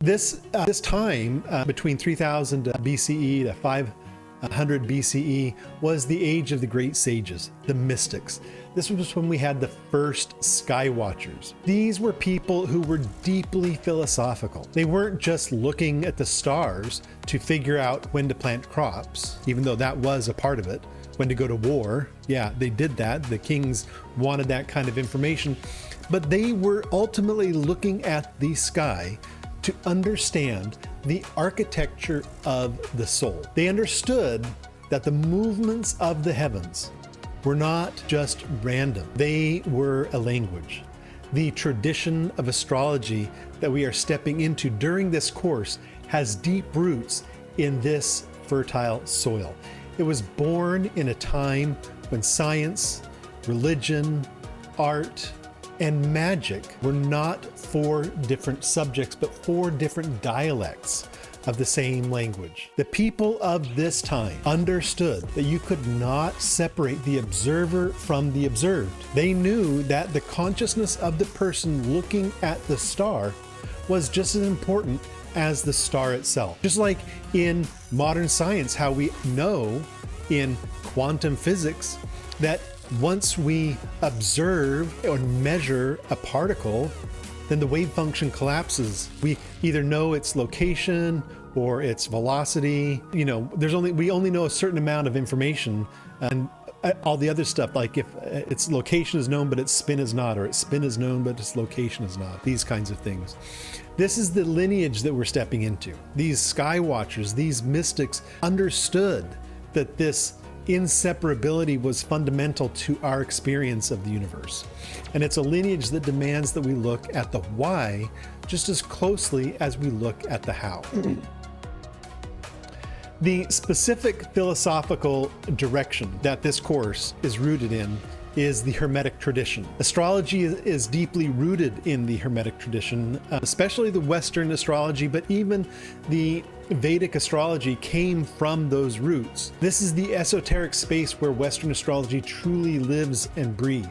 This time between 3000 BCE to 500 BCE was the age of the great sages, the mystics. This was when we had the first sky watchers. These were people who were deeply philosophical. They weren't just looking at the stars to figure out when to plant crops, even though that was a part of it. When to go to war, yeah, they did that. The kings wanted that kind of information, but they were ultimately looking at the sky to understand the architecture of the soul. They understood that the movements of the heavens were not just random. They were a language. The tradition of astrology that we are stepping into during this course has deep roots in this fertile soil. It was born in a time when science, religion, art, and magic were not four different subjects, but four different dialects of the same language. The people of this time understood that you could not separate the observer from the observed. They knew that the consciousness of the person looking at the star was just as important as the star itself. Just like in modern science, how we know in quantum physics that once we observe or measure a particle, then the wave function collapses. We either know its location or its velocity. You know, we only know a certain amount of information, and all the other stuff, like if its location is known but its spin is not, or its spin is known but its location is not, these kinds of things. This is the lineage that we're stepping into. These sky watchers, these mystics understood that this inseparability was fundamental to our experience of the universe. And it's a lineage that demands that we look at the why just as closely as we look at the how. The specific philosophical direction that this course is rooted in is the Hermetic tradition. Astrology is deeply rooted in the Hermetic tradition, especially the Western astrology, but even the Vedic astrology came from those roots. This is the esoteric space where Western astrology truly lives and breathes.